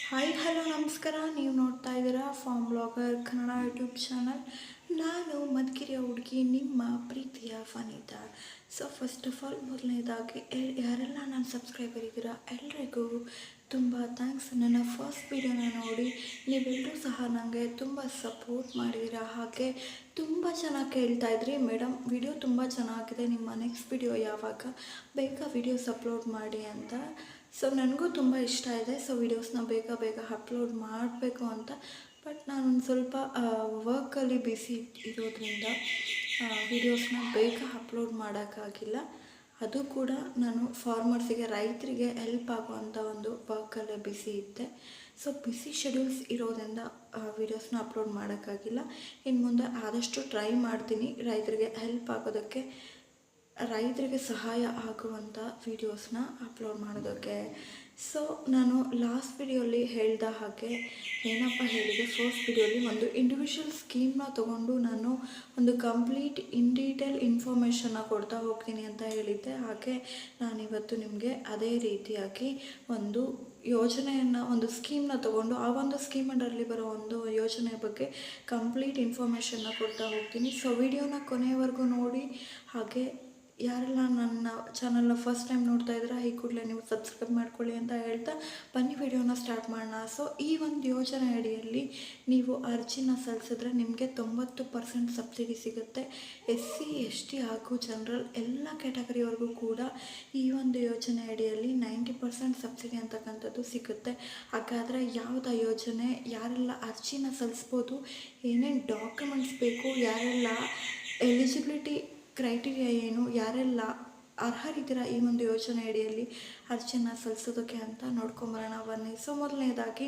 Hi hello ನಮಸ್ಕಾರ. ನೀವು ನೋಡ್ತಾ ಇದ್ದೀರಾ farm blogger Kannada YouTube channel. ನಾನು ಮಧುಗಿರಿಯ ಹುಡುಗಿ, ನಿಮ್ಮ ಪ್ರೀತಿಯ Vanitha. So first of all ಮೊದಲನೇದಾಗಿ ಯಾರೆಲ್ಲ ನಾನು ಸಬ್ಸ್ಕ್ರೈಬರ್ ಇದ್ದೀರಾ ಎಲ್ರಿಗೂ ತುಂಬ ಥ್ಯಾಂಕ್ಸ್. ನನ್ನ ಫಸ್ಟ್ ವೀಡಿಯೋನ ನೋಡಿ ನೀವೆಲ್ಲರೂ ಸಹ ನನಗೆ ತುಂಬ ಸಪೋರ್ಟ್ ಮಾಡಿದ್ದೀರಾ. ಹಾಗೆ ತುಂಬ ಚೆನ್ನಾಗಿ ಕೇಳ್ತಾ ಇದ್ರಿ, ಮೇಡಮ್ ವಿಡಿಯೋ ತುಂಬ ಚೆನ್ನಾಗಿದೆ, ನಿಮ್ಮ ನೆಕ್ಸ್ಟ್ ವಿಡಿಯೋ ಯಾವಾಗ, ಬೇಗ ವೀಡಿಯೋಸ್ ಅಪ್ಲೋಡ್ ಮಾಡಿ ಅಂತ. ಸೊ ನನಗೂ ತುಂಬ ಇಷ್ಟ ಇದೆ. ಸೊ ವೀಡಿಯೋಸ್ನ ಬೇಗ ಬೇಗ ಅಪ್ಲೋಡ್ ಮಾಡಬೇಕು ಅಂತ. ಬಟ್ ನಾನೊಂದು ಸ್ವಲ್ಪ ವರ್ಕಲ್ಲಿ ಬ್ಯುಸಿ ಇರೋದ್ರಿಂದ ವೀಡಿಯೋಸ್ನ ಬೇಗ ಅಪ್ಲೋಡ್ ಮಾಡೋಕ್ಕಾಗಿಲ್ಲ. ಅದು ಕೂಡ ನಾನು ಫಾರ್ಮರ್ಸಿಗೆ, ರೈತರಿಗೆ ಹೆಲ್ಪ್ ಆಗುವಂಥ ಒಂದು ವರ್ಕಲ್ಲೇ ಬ್ಯುಸಿ ಇದ್ದೆ. ಸೊ ಬ್ಯುಸಿ ಶೆಡ್ಯೂಲ್ಸ್ ಇರೋದ್ರಿಂದ ವೀಡಿಯೋಸ್ನ ಅಪ್ಲೋಡ್ ಮಾಡೋಕ್ಕಾಗಿಲ್ಲ. ಇನ್ನು ಮುಂದೆ ಆದಷ್ಟು ಟ್ರೈ ಮಾಡ್ತೀನಿ ರೈತರಿಗೆ ಹೆಲ್ಪ್ ಆಗೋದಕ್ಕೆ, ರೈತರಿಗೆ ಸಹಾಯ ಆಗುವಂಥ ವೀಡಿಯೋಸ್ನ ಅಪ್ಲೋಡ್ ಮಾಡೋದಕ್ಕೆ. ಸೊ ನಾನು ಲಾಸ್ಟ್ ವಿಡಿಯೋಲಿ ಹೇಳಿದ ಹಾಗೆ ಏನಪ್ಪ ಹೇಳಿದೆ, ಫಸ್ಟ್ ವಿಡಿಯೋಲಿ ಒಂದು ಇಂಡಿವಿಜುವಲ್ ಸ್ಕೀಮ್ನ ತೊಗೊಂಡು ನಾನು ಒಂದು ಕಂಪ್ಲೀಟ್ ಇನ್ ಡೀಟೇಲ್ ಇನ್ಫಾರ್ಮೇಷನ್ನ ಕೊಡ್ತಾ ಹೋಗ್ತೀನಿ ಅಂತ ಹೇಳಿದ್ದೆ. ಹಾಗೆ ನಾನಿವತ್ತು ನಿಮಗೆ ಅದೇ ರೀತಿಯಾಗಿ ಒಂದು ಯೋಜನೆಯನ್ನು, ಒಂದು ಸ್ಕೀಮ್ನ ತೊಗೊಂಡು ಆ ಒಂದು ಸ್ಕೀಮ್ ಅಂಡರಲ್ಲಿ ಬರೋ ಒಂದು ಯೋಜನೆ ಬಗ್ಗೆ ಕಂಪ್ಲೀಟ್ ಇನ್ಫಾರ್ಮೇಷನ್ನ ಕೊಡ್ತಾ ಹೋಗ್ತೀನಿ. ಸೊ ವಿಡಿಯೋನ ಕೊನೆಯವರೆಗೂ ನೋಡಿ. ಹಾಗೆ ಯಾರೆಲ್ಲ ನನ್ನ ಚಾನಲ್ನ ಫಸ್ಟ್ ಟೈಮ್ ನೋಡ್ತಾ ಇದ್ದೀರಾ ಈ ಕೂಡಲೇ ನೀವು ಸಬ್ಸ್ಕ್ರೈಬ್ ಮಾಡ್ಕೊಳ್ಳಿ ಅಂತ ಹೇಳ್ತಾ ಬನ್ನಿ ವಿಡಿಯೋನ ಸ್ಟಾರ್ಟ್ ಮಾಡೋಣ. ಸೊ ಈ ಒಂದು ಯೋಜನೆ ಅಡಿಯಲ್ಲಿ ನೀವು ಅರ್ಜಿನ ಸಲ್ಲಿಸಿದ್ರೆ ನಿಮಗೆ 90% ಸಬ್ಸಿಡಿ ಸಿಗುತ್ತೆ. SC ST ಹಾಗೂ ಜನರಲ್ ಎಲ್ಲ ಕ್ಯಾಟಗರಿವರೆಗೂ ಕೂಡ ಈ ಒಂದು ಯೋಜನೆ ಅಡಿಯಲ್ಲಿ 90% ಸಬ್ಸಿಡಿ ಅಂತಕ್ಕಂಥದ್ದು ಸಿಗುತ್ತೆ. ಹಾಗಾದರೆ ಯಾವುದ ಯೋಜನೆ, ಯಾರೆಲ್ಲ ಅರ್ಜಿನ ಸಲ್ಲಿಸ್ಬೋದು, ಏನೇನು ಡಾಕ್ಯುಮೆಂಟ್ಸ್ ಬೇಕು, ಯಾರೆಲ್ಲ ಎಲಿಜಿಬಿಲಿಟಿ ಕ್ರೈಟೀರಿಯಾ ಏನು, ಯಾರೆಲ್ಲ ಅರ್ಹರಿದ್ದೀರಾ ಈ ಒಂದು ಯೋಜನೆ ಅಡಿಯಲ್ಲಿ ಅರ್ಜಿನ ಸಲ್ಲಿಸೋದಕ್ಕೆ ಅಂತ ನೋಡ್ಕೊಂಬರೋಣ ಬನ್ನಿ. ಸೊ ಮೊದಲನೇದಾಗಿ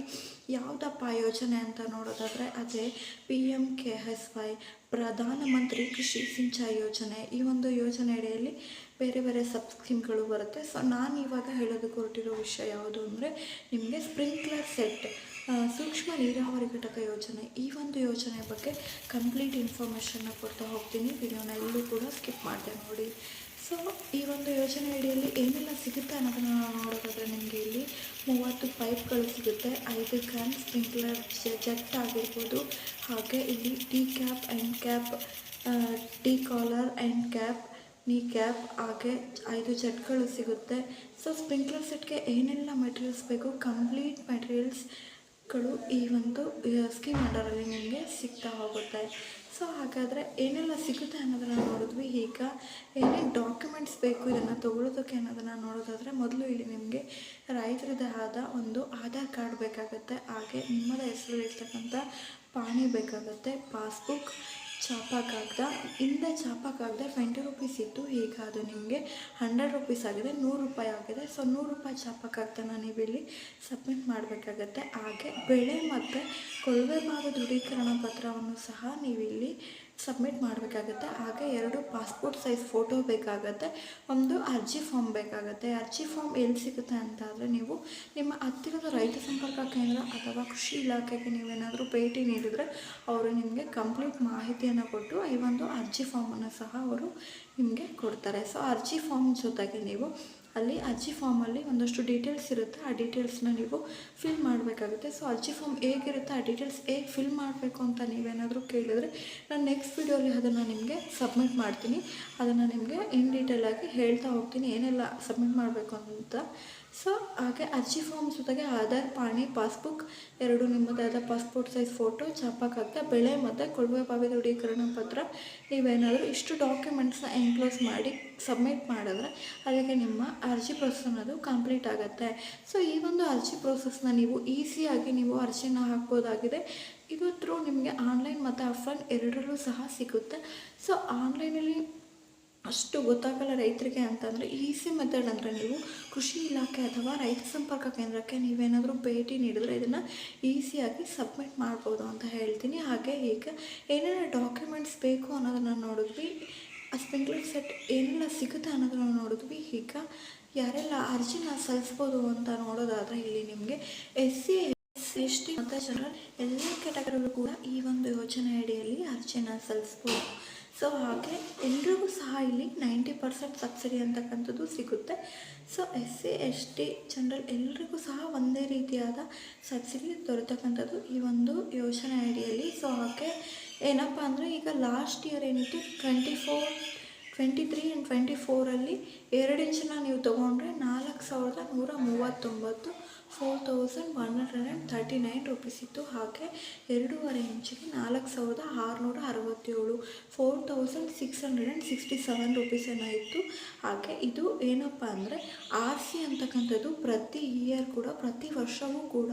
ಯಾವುದಪ್ಪ ಯೋಜನೆ ಅಂತ ನೋಡೋದಾದರೆ ಅದೇ PMKSY, ಪ್ರಧಾನಮಂತ್ರಿ ಕೃಷಿ ಸಿಂಚಾಯಿ ಯೋಜನೆ. ಈ ಒಂದು ಯೋಜನೆ ಅಡಿಯಲ್ಲಿ ಬೇರೆ ಬೇರೆ ಸಬ್ ಸ್ಕೀಮ್ಗಳು ಬರುತ್ತೆ. ಸೊ ನಾನು ಇವಾಗ ಹೇಳೋದಕ್ಕೆ ಹೊರಟಿರೋ ವಿಷಯ ಯಾವುದು ಅಂದರೆ ನಿಮಗೆ ಸ್ಪ್ರಿಂಕ್ಲರ್ ಸೆಟ್, ಸೂಕ್ಷ್ಮ ನೀರಾವರಿ ಘಟಕ ಯೋಜನೆ. ಈ ಒಂದು ಯೋಜನೆ ಬಗ್ಗೆ ಕಂಪ್ಲೀಟ್ ಇನ್ಫಾರ್ಮೇಷನ್ನ ಕೊಡ್ತಾ ಹೋಗ್ತೀನಿ. ವಿಡಿಯೋನ ಎಲ್ಲೂ ಕೂಡ ಸ್ಕಿಪ್ ಮಾಡಿದೆ ನೋಡಿ. ಸೊ ಈ ಒಂದು ಯೋಜನೆ ಅಡಿಯಲ್ಲಿ ಏನೆಲ್ಲ ಸಿಗುತ್ತೆ ಅನ್ನೋದನ್ನು ನಾವು ನೋಡೋದಾದರೆ ನಿಮಗೆ ಇಲ್ಲಿ 30 ಪೈಪ್ಗಳು ಸಿಗುತ್ತೆ, 5 ಕ್ಯಾನ್ ಸ್ಪ್ರಿಂಕ್ಲರ್ ಜೆಟ್ ಆಗಿರ್ಬೋದು. ಹಾಗೆ ಇಲ್ಲಿ T cap, end cap, T collar, end cap, knee cap, ಹಾಗೆ 5 ಜೆಟ್ಗಳು ಸಿಗುತ್ತೆ. ಸೊ ಸ್ಪ್ರಿಂಕ್ಲರ್ ಸೆಟ್ಗೆ ಏನೆಲ್ಲ ಮೆಟೀರಿಯಲ್ಸ್ ಬೇಕು, ಕಂಪ್ಲೀಟ್ ಮೆಟೀರಿಯಲ್ಸ್ಗಳು ಈ ಒಂದು ಸ್ಕೀಮ್ ಅಂಡರಲ್ಲಿ ನಿಮಗೆ ಸಿಗ್ತಾ ಹೋಗುತ್ತೆ. ಸೊ ಹಾಗಾದರೆ ಏನೆಲ್ಲ ಸಿಗುತ್ತೆ ಅನ್ನೋದನ್ನು ನೋಡಿದ್ವಿ. ಈಗ ಏನೇನು ಡಾಕ್ಯುಮೆಂಟ್ಸ್ ಬೇಕು ಇದನ್ನು ತೊಗೊಳೋದಕ್ಕೆ ಅನ್ನೋದನ್ನು ನೋಡೋದಾದರೆ ಮೊದಲು ಇಲ್ಲಿ ನಿಮಗೆ ರೈತರದೇ ಆದ ಒಂದು ಆಧಾರ್ ಕಾರ್ಡ್ ಬೇಕಾಗುತ್ತೆ. ಹಾಗೆ ನಿಮ್ಮದ ಹೆಸರು ಇರ್ತಕ್ಕಂಥ ಪಾಣಿ ಬೇಕಾಗುತ್ತೆ, ಪಾಸ್ಬುಕ್, ಚಾಪಾ ಕಾಗದ. ಹಿಂದೆ ಚಾಪಾ ಕಾಗದ 20 ರೂಪೀಸ್ ಇತ್ತು, ಈಗ ಅದು ನಿಮಗೆ 100 ರೂಪೀಸ್ ಆಗಿದೆ, 100 ರೂಪಾಯಿ ಆಗಿದೆ. ಸೊ 100 ರೂಪಾಯಿ ಚಾಪಾ ಕಾಗದನ ನೀವಿಲ್ಲಿ ಸಬ್ಮಿಟ್ ಮಾಡಬೇಕಾಗತ್ತೆ. ಹಾಗೆ ಬೆಳೆ ಮತ್ತು ಕೊಳವೆ ಭಾಗ ದೃಢೀಕರಣ ಪತ್ರವನ್ನು ಸಹ ನೀವಿಲ್ಲಿ ಸಬ್ಮಿಟ್ ಮಾಡಬೇಕಾಗತ್ತೆ. ಹಾಗೆ 2 ಪಾಸ್ಪೋರ್ಟ್ ಸೈಜ್ ಫೋಟೋ ಬೇಕಾಗತ್ತೆ, ಒಂದು ಅರ್ಜಿ ಫಾರ್ಮ್ ಬೇಕಾಗುತ್ತೆ. ಅರ್ಜಿ ಫಾರ್ಮ್ ಎಲ್ಲಿ ಸಿಗುತ್ತೆ ಅಂತ ಆದರೆ ನೀವು ನಿಮ್ಮ ಹತ್ತಿರದ ರೈತ ಸಂಪರ್ಕ ಕೇಂದ್ರ ಅಥವಾ ಕೃಷಿ ಇಲಾಖೆಗೆ ನೀವೇನಾದರೂ ಭೇಟಿ ನೀಡಿದರೆ ಅವರು ನಿಮಗೆ ಕಂಪ್ಲೀಟ್ ಮಾಹಿತಿಯನ್ನು ಕೊಟ್ಟು ಈ ಒಂದು ಅರ್ಜಿ ಫಾರ್ಮನ್ನು ಸಹ ಅವರು ನಿಮಗೆ ಕೊಡ್ತಾರೆ. ಸೊ ಅರ್ಜಿ ಫಾರ್ಮ್ ಜೊತೆಗೆ ನೀವು ಅಲ್ಲಿ ಅರ್ಜಿ ಫಾರ್ಮಲ್ಲಿ ಒಂದಷ್ಟು ಡೀಟೇಲ್ಸ್ ಇರುತ್ತೆ, ಆ ಡೀಟೇಲ್ಸ್ನ ನೀವು ಫಿಲ್ ಮಾಡಬೇಕಾಗುತ್ತೆ. ಸೊ ಅರ್ಜಿ ಫಾರ್ಮ್ ಹೇಗಿರುತ್ತೆ, ಆ ಡೀಟೇಲ್ಸ್ ಹೇಗೆ ಫಿಲ್ ಮಾಡಬೇಕು ಅಂತ ನೀವೇನಾದರೂ ಕೇಳಿದರೆ ನಾನು ನೆಕ್ಸ್ಟ್ ವಿಡಿಯೋಲಿ ಅದನ್ನು ನಿಮಗೆ ಸಬ್ಮಿಟ್ ಮಾಡ್ತೀನಿ. ಅದನ್ನು ನಿಮಗೆ ಇನ್ ಡೀಟೇಲಾಗಿ ಹೇಳ್ತಾ ಹೋಗ್ತೀನಿ ಏನೆಲ್ಲ ಸಬ್ಮಿಟ್ ಮಾಡಬೇಕು ಅಂತ. ಸೊ ಹಾಗೆ ಅರ್ಜಿ ಫಾರ್ಮ್ ಜೊತೆಗೆ ಆಧಾರ್, ಪಾಣಿ, ಪಾಸ್ಬುಕ್, 2 ನಿಮ್ಮದಾದ ಪಾಸ್ಪೋರ್ಟ್ ಸೈಜ್ ಫೋಟೋ, ಚಾಪಾ ಕಾಗದ, ಬೆಳೆ ಮತ್ತು ಕೊಳವೆ ಬಾವಿ ದೃಢೀಕರಣ ಪತ್ರ, ನೀವೇನಾದರೂ ಇಷ್ಟು ಡಾಕ್ಯುಮೆಂಟ್ಸ್ನ ಎನ್ಕ್ಲೋಸ್ ಮಾಡಿ ಸಬ್ಮಿಟ್ ಮಾಡಿದ್ರೆ ಅದಕ್ಕೆ ನಿಮ್ಮ ಅರ್ಜಿ ಪ್ರೊಸೆಸ್ ಅನ್ನೋದು ಕಂಪ್ಲೀಟ್ ಆಗುತ್ತೆ. ಸೊ ಈ ಒಂದು ಅರ್ಜಿ ಪ್ರೊಸೆಸ್ನ ನೀವು ಈಸಿಯಾಗಿ ನೀವು ಅರ್ಜಿನ ಹಾಕ್ಬೋದಾಗಿದೆ. ಇದು ಥ್ರೂ ನಿಮಗೆ ಆನ್ಲೈನ್ ಮತ್ತು ಆಫ್ಲೈನ್ ಎರಡರಲ್ಲೂ ಸಹ ಸಿಗುತ್ತೆ. ಸೊ ಆನ್ಲೈನಲ್ಲಿ ಅಷ್ಟು ಗೊತ್ತಾಗಲ್ಲ ರೈತರಿಗೆ ಅಂತಂದರೆ ಈಸಿ ಮೆಥಡ್ ಅಂದರೆ ನೀವು ಕೃಷಿ ಇಲಾಖೆ ಅಥವಾ ರೈತ ಸಂಪರ್ಕ ಕೇಂದ್ರಕ್ಕೆ ನೀವೇನಾದರೂ ಭೇಟಿ ನೀಡಿದರೆ ಇದನ್ನು ಈಸಿಯಾಗಿ ಸಬ್ಮಿಟ್ ಮಾಡ್ಬೋದು ಅಂತ ಹೇಳ್ತೀನಿ. ಹಾಗೆ ಈಗ ಏನೇನು ಡಾಕ್ಯುಮೆಂಟ್ಸ್ ಬೇಕು ಅನ್ನೋದನ್ನು ನೋಡಿದ್ವಿ, ಸ್ಪ್ರಿಂಕ್ಲರ್ ಸೆಟ್ ಏನೆಲ್ಲ ಸಿಗುತ್ತೆ ಅನ್ನೋದನ್ನು ನೋಡಿದ್ವಿ. ಈಗ ಯಾರೆಲ್ಲ ಅರ್ಜಿನ ಸಲ್ಲಿಸ್ಬೋದು ಅಂತ ನೋಡೋದಾದರೆ ಇಲ್ಲಿ ನಿಮಗೆ SC ST ಮತ್ತು ಜನರಲ್ ಎಲ್ಲ ಕ್ಯಾಟಗರಿಗಳು ಕೂಡ ಈ ಒಂದು ಯೋಜನೆ ಅಡಿಯಲ್ಲಿ ಅರ್ಜಿನ ಸಲ್ಲಿಸ್ಬೋದು. ಸೊ ಹಾಗೆ ಎಲ್ರಿಗೂ ಸಹ ಇಲ್ಲಿ 90% ಸಬ್ಸಿಡಿ ಅಂತಕ್ಕಂಥದ್ದು ಸಿಗುತ್ತೆ. ಸೊ SC ST ಜನರಲ್ ಎಲ್ರಿಗೂ ಸಹ ಒಂದೇ ರೀತಿಯಾದ ಸಬ್ಸಿಡಿ ದೊರೆತಕ್ಕಂಥದ್ದು ಈ ಒಂದು ಯೋಜನೆ ಅಡಿಯಲ್ಲಿ. ಸೊ ಹಾಗೆ ಏನಪ್ಪ ಅಂದರೆ ಈಗ ಲಾಸ್ಟ್ ಇಯರ್ ಏನಿತ್ತು 23 ಆ್ಯಂಡ್ 24ರಲ್ಲಿ 2 ಇಂಚನ್ನ ನೀವು ತೊಗೊಂಡ್ರೆ 4139 4139 ರೂಪೀಸ್ ಇತ್ತು. ಹಾಗೆ 2.5 ಇಂಚಿಗೆ 4667 4667 ರೂಪೀಸನ್ನು ಇತ್ತು. ಹಾಗೆ ಇದು ಏನಪ್ಪ ಅಂದರೆ RC ಅಂತಕ್ಕಂಥದ್ದು ಪ್ರತಿ ಇಯರ್ ಕೂಡ ಪ್ರತಿ ವರ್ಷವೂ ಕೂಡ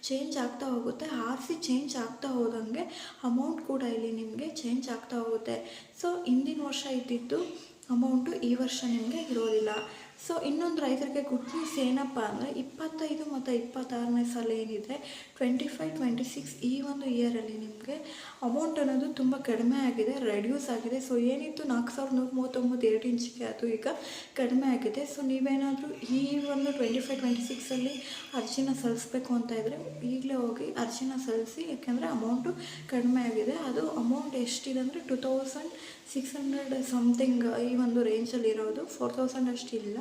ಚೇಂಜ್ ಆಗ್ತಾ ಹೋಗುತ್ತೆ. RC ಚೇಂಜ್ ಆಗ್ತಾ ಹೋದಂಗೆ ಅಮೌಂಟ್ ಕೂಡ ಇಲ್ಲಿ ನಿಮಗೆ ಚೇಂಜ್ ಆಗ್ತಾ ಹೋಗುತ್ತೆ. ಸೊ ಹಿಂದಿನ ವರ್ಷ ಇದ್ದಿದ್ದು ಅಮೌಂಟು ಈ ವರ್ಷ ನಿಮಗೆ ಇರೋದಿಲ್ಲ. ಸೊ ಇನ್ನೊಂದು ರೈತರಿಗೆ ಗುಡ್ ನ್ಯೂಸ್ ಏನಪ್ಪ ಅಂದರೆ 25 ಮತ್ತು 26ನೇ ಸಾಲ ಏನಿದೆ 25-26 ಈ ಒಂದು ಇಯರಲ್ಲಿ ನಿಮಗೆ ಅಮೌಂಟ್ ಅನ್ನೋದು ತುಂಬ ಕಡಿಮೆ ಆಗಿದೆ, ರೆಡ್ಯೂಸ್ ಆಗಿದೆ. ಸೊ ಏನಿತ್ತು 4139 2 ಇಂಚಿಗೆ ಅದು ಈಗ ಕಡಿಮೆ ಆಗಿದೆ. ಸೊ ನೀವೇನಾದರೂ ಈ ಒಂದು 25-26ಅಲ್ಲಿ ಅರ್ಜಿನ ಸಲ್ಲಿಸ್ಬೇಕು ಅಂತ ಇದ್ದರೆ ಈಗಲೇ ಹೋಗಿ ಅರ್ಜಿನ ಸಲ್ಲಿಸಿ, ಯಾಕೆಂದರೆ ಅಮೌಂಟು ಕಡಿಮೆ ಆಗಿದೆ. ಅದು ಅಮೌಂಟ್ ಎಷ್ಟಿದೆ ಅಂದರೆ 2600 ಸಮಥಿಂಗ್ ಈ ಒಂದು ರೇಂಜಲ್ಲಿ ಇರೋದು, 4000 ಅಷ್ಟಿಲ್ಲ.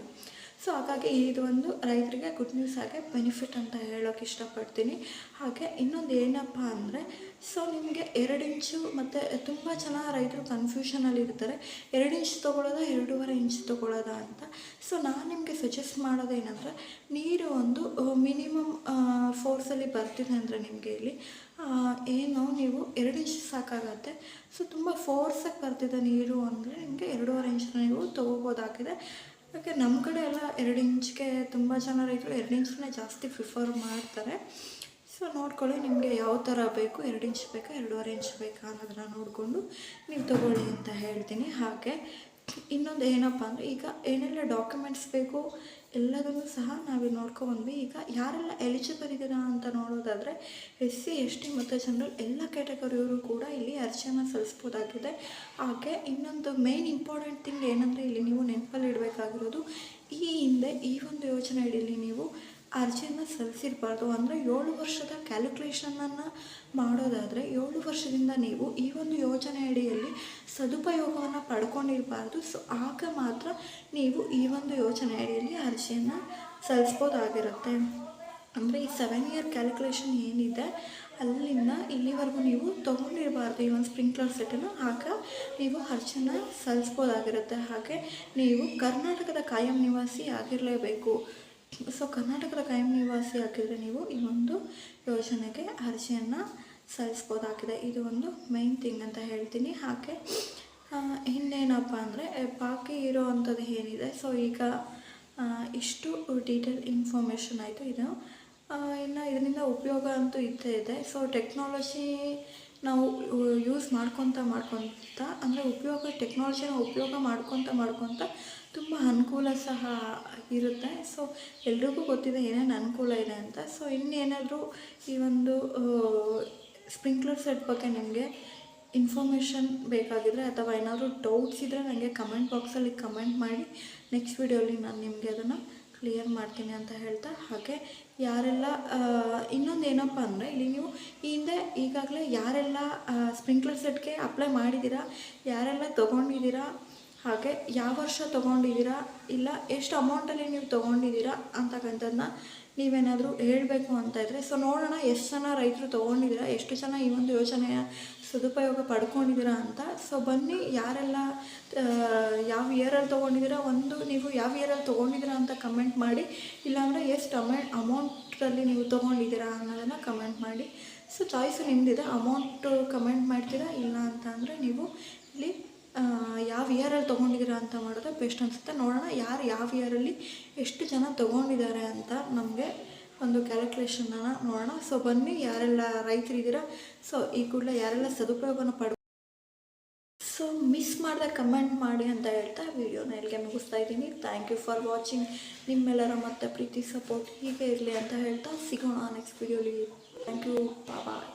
ಸೊ ಹಾಗಾಗಿ ಇದು ಒಂದು ರೈತರಿಗೆ ಗುಡ್ ನ್ಯೂಸ್ ಆಗಿ ಬೆನಿಫಿಟ್ ಅಂತ ಹೇಳೋಕ್ಕೆ ಇಷ್ಟಪಡ್ತೀನಿ. ಹಾಗೆ ಇನ್ನೊಂದು ಏನಪ್ಪ ಅಂದರೆ ಸೊ ನಿಮಗೆ 2 ಇಂಚು ಮತ್ತು ತುಂಬ ಜನ ರೈತರು ಕನ್ಫ್ಯೂಷನಲ್ಲಿ ಇರ್ತಾರೆ, 2 ಇಂಚ್ ತೊಗೊಳ್ಳೋದಾ 2.5 ಇಂಚ್ ತೊಗೊಳ್ಳೋದಾ ಅಂತ. ಸೊ ನಾನು ನಿಮಗೆ ಸಜೆಸ್ಟ್ ಮಾಡೋದೇನೆಂದರೆ ನೀರು ಒಂದು ಮಿನಿಮಮ್ ಫೋರ್ಸಲ್ಲಿ ಬರ್ತಿದೆ ಅಂದರೆ ನಿಮಗೆ ಇಲ್ಲಿ ಏನು ನೀವು 2 ಇಂಚ್ ಸಾಕಾಗತ್ತೆ. ಸೊ ತುಂಬ ಫೋರ್ಸಾಗಿ ಬರ್ತಿದೆ ನೀರು ಅಂದರೆ ನಿಮಗೆ 2.5 ಇಂಚನ್ನ ನೀವು ತೊಗೋಬೋದಾಗಿದೆ. ಯಾಕೆ ನಮ್ಮ ಕಡೆ ಎಲ್ಲ 2 ಇಂಚ್ಗೆ ತುಂಬ ಜನ ರೈತರು 2 ಇಂಚನ್ನೇ ಜಾಸ್ತಿ ಪ್ರಿಫರ್ ಮಾಡ್ತಾರೆ. ಸೊ ನೋಡ್ಕೊಳ್ಳಿ ನಿಮಗೆ ಯಾವ ಥರ ಬೇಕು, 2 ಇಂಚ್ ಬೇಕಾ 2.5 ಇಂಚ್ ಬೇಕಾ ಅನ್ನೋದನ್ನ ನೋಡಿಕೊಂಡು ನೀವು ತೊಗೊಳ್ಳಿ ಅಂತ ಹೇಳ್ತೀನಿ. ಹಾಗೆ ಇನ್ನೊಂದು ಏನಪ್ಪ ಅಂದರೆ ಈಗ ಏನೆಲ್ಲ ಡಾಕ್ಯುಮೆಂಟ್ಸ್ ಬೇಕು ಎಲ್ಲದನ್ನು ಸಹ ನಾವಿಲ್ಲಿ ನೋಡ್ಕೊಬಂದ್ವಿ. ಈಗ ಯಾರೆಲ್ಲ ಎಲಿಜಿಬಲ್ ಇದ್ದೀರಾ ಅಂತ ನೋಡೋದಾದರೆ SC ST ಮತ್ತು ಜನರಲ್ ಎಲ್ಲ ಕ್ಯಾಟಗರಿಯವರು ಕೂಡ ಇಲ್ಲಿ ಅರ್ಜಿಯನ್ನು ಸಲ್ಲಿಸ್ಬೋದಾಗಿದೆ. ಹಾಗೆ ಇನ್ನೊಂದು ಮೇನ್ ಇಂಪಾರ್ಟೆಂಟ್ ಥಿಂಗ್ ಏನಂದರೆ ಇಲ್ಲಿ ನೀವು ನೆನಪಲ್ಲಿ ಇಡಬೇಕಾಗಿರೋದು, ಈ ಹಿಂದೆ ಈ ಒಂದು ಯೋಜನೆ ಅಡಿಯಲ್ಲಿ ನೀವು ಅರ್ಜಿಯನ್ನು ಸಲ್ಲಿಸಿರಬಾರ್ದು. ಅಂದರೆ 7 ವರ್ಷದ ಕ್ಯಾಲ್ಕುಲೇಷನನ್ನು ಮಾಡೋದಾದರೆ 7 ವರ್ಷದಿಂದ ನೀವು ಈ ಒಂದು ಯೋಜನೆ ಅಡಿಯಲ್ಲಿ ಸದುಪಯೋಗವನ್ನು ಪಡ್ಕೊಂಡಿರಬಾರ್ದು. ಸೊ ಆಗ ಮಾತ್ರ ನೀವು ಈ ಒಂದು ಯೋಜನೆ ಅಡಿಯಲ್ಲಿ ಅರ್ಜಿಯನ್ನು ಸಲ್ಲಿಸ್ಬೋದಾಗಿರುತ್ತೆ. ಅಂದರೆ ಈ 7 ಇಯರ್ ಕ್ಯಾಲ್ಕುಲೇಷನ್ ಏನಿದೆ ಅಲ್ಲಿಂದ ಇಲ್ಲಿವರೆಗೂ ನೀವು ತೊಗೊಂಡಿರಬಾರ್ದು ಈ ಒಂದು ಸ್ಪ್ರಿಂಕ್ಲರ್ ಸೆಟ್ಟನ್ನು, ಆಗ ನೀವು ಅರ್ಜಿಯನ್ನು ಸಲ್ಲಿಸ್ಬೋದಾಗಿರುತ್ತೆ. ಹಾಗೆ ನೀವು ಕರ್ನಾಟಕದ ಕಾಯಂ ನಿವಾಸಿ ಆಗಿರಲೇಬೇಕು. ಸೊ ಕರ್ನಾಟಕದ ಕಾಯಂ ನಿವಾಸಿ ಆಗಿದ್ದರೆ ನೀವು ಈ ಒಂದು ಯೋಜನೆಗೆ ಅರ್ಜಿಯನ್ನು ಸಲ್ಲಿಸ್ಬೋದಾಗಿದೆ. ಇದು ಒಂದು ಮೈನ್ ಥಿಂಗ್ ಅಂತ ಹೇಳ್ತೀನಿ. ಹಾಗೆ ಇನ್ನೇನಪ್ಪ ಅಂದರೆ ಬಾಕಿ ಇರೋ ಅಂಥದ್ದು ಏನಿದೆ, ಸೊ ಈಗ ಇಷ್ಟು ಡೀಟೇಲ್ ಇನ್ಫಾರ್ಮೇಷನ್ ಆಯಿತು. ಇದು ಇನ್ನು ಇದರಿಂದ ಉಪಯೋಗ ಅಂತೂ ಇದ್ದೇ ಇದೆ. ಸೊ ಟೆಕ್ನಾಲಜಿ ನಾವು ಯೂಸ್ ಮಾಡ್ಕೊತ ಅಂದರೆ ಟೆಕ್ನಾಲಜಿನ ಉಪಯೋಗ ಮಾಡ್ಕೊತ ತುಂಬ ಅನುಕೂಲ ಸಹ ಇರುತ್ತೆ. ಸೊ ಎಲ್ರಿಗೂ ಗೊತ್ತಿದೆ ಏನೇನು ಅನುಕೂಲ ಇದೆ ಅಂತ. ಸೊ ಇನ್ನೇನಾದರೂ ಈ ಒಂದು ಸ್ಪ್ರಿಂಕ್ಲರ್ ಸೆಟ್ ಬಗ್ಗೆ ನಿಮಗೆ ಇನ್ಫಾರ್ಮೇಷನ್ ಬೇಕಾಗಿದ್ದರೆ ಅಥವಾ ಏನಾದರೂ ಡೌಟ್ಸ್ ಇದ್ದರೆ ನನಗೆ ಕಮೆಂಟ್ ಬಾಕ್ಸಲ್ಲಿ ಕಮೆಂಟ್ ಮಾಡಿ, ನೆಕ್ಸ್ಟ್ ವಿಡಿಯೋಲಿ ನಾನು ನಿಮಗೆ ಅದನ್ನು ಕ್ಲಿಯರ್ ಮಾಡ್ತೀನಿ ಅಂತ ಹೇಳ್ತಾ, ಹಾಗೆ ಯಾರೆಲ್ಲ ಇನ್ನೊಂದು ಏನಪ್ಪ ಅಂದರೆ ಇಲ್ಲಿ ನೀವು ಈ ಹಿಂದೆ ಈಗಾಗಲೇ ಯಾರೆಲ್ಲ ಸ್ಪ್ರಿಂಕ್ಲರ್ ಸೆಟ್ಗೆ ಅಪ್ಲೈ ಮಾಡಿದ್ದೀರಾ, ಯಾರೆಲ್ಲ ತೊಗೊಂಡಿದ್ದೀರಾ, ಹಾಗೆ ಯಾವ ವರ್ಷ ತೊಗೊಂಡಿದ್ದೀರಾ, ಇಲ್ಲ ಎಷ್ಟು ಅಮೌಂಟಲ್ಲಿ ನೀವು ತೊಗೊಂಡಿದ್ದೀರಾ ಅಂತಕ್ಕಂಥದ್ದನ್ನ ನೀವೇನಾದರೂ ಹೇಳಬೇಕು ಅಂತ ಇದ್ದರೆ ಸೊ ನೋಡೋಣ ಎಷ್ಟು ಜನ ರೈತರು ತೊಗೊಂಡಿದ್ದೀರಾ, ಎಷ್ಟು ಜನ ಈ ಒಂದು ಯೋಜನೆಯ ಸದುಪಯೋಗ ಪಡ್ಕೊಂಡಿದ್ದೀರಾ ಅಂತ. ಸೊ ಬನ್ನಿ, ಯಾರೆಲ್ಲ ಯಾವ ಇಯರಲ್ಲಿ ತೊಗೊಂಡಿದ್ದೀರಾ, ಒಂದು ನೀವು ಯಾವ ಇಯರಲ್ಲಿ ತೊಗೊಂಡಿದ್ದೀರಾ ಅಂತ ಕಮೆಂಟ್ ಮಾಡಿ, ಇಲ್ಲಾಂದರೆ ಎಷ್ಟು ಅಮೌಂಟಲ್ಲಿ ನೀವು ತೊಗೊಂಡಿದ್ದೀರಾ ಅನ್ನೋದನ್ನು ಕಮೆಂಟ್ ಮಾಡಿ. ಸೊ ಚಾಯ್ಸು ನಿಮ್ಮದಿದೆ, ಅಮೌಂಟು ಕಮೆಂಟ್ ಮಾಡ್ತೀರಾ, ಇಲ್ಲ ಅಂತ ಅಂದರೆ ನೀವು ಇಲ್ಲಿ ಯಾವ ಇಯರಲ್ಲಿ ತೊಗೊಂಡಿದ್ದೀರಾ ಅಂತ ಮಾಡಿದ್ರೆ ಬೆಸ್ಟ್ ಅನಿಸುತ್ತೆ. ನೋಡೋಣ ಯಾರು ಯಾವ ಇಯರಲ್ಲಿ ಎಷ್ಟು ಜನ ತೊಗೊಂಡಿದ್ದಾರೆ ಅಂತ ನಮಗೆ ಒಂದು ಕ್ಯಾಲ್ಕುಲೇಷನನ್ನು ನೋಡೋಣ. ಸೊ ಬನ್ನಿ, ಯಾರೆಲ್ಲ ರೈತರಿದ್ದೀರಾ ಸೊ ಈ ಕೂಡಲೇ ಯಾರೆಲ್ಲ ಸದುಪಯೋಗನ ಸೊ ಮಿಸ್ ಮಾಡಿದೆ ಕಮೆಂಟ್ ಮಾಡಿ ಅಂತ ಹೇಳ್ತಾ ವಿಡಿಯೋನ ಇಲ್ಲಿಗೆ ಮುಗಿಸ್ತಾ ಇದ್ದೀನಿ. Thank you for watching. ನಿಮ್ಮೆಲ್ಲರ ಮತ್ತೆ ಪ್ರೀತಿ ಸಪೋರ್ಟ್ ಹೀಗೆ ಇರಲಿ ಅಂತ ಹೇಳ್ತಾ ಸಿಗೋಣ ನೆಕ್ಸ್ಟ್ ವಿಡಿಯೋಲಿ. Thank you, bye.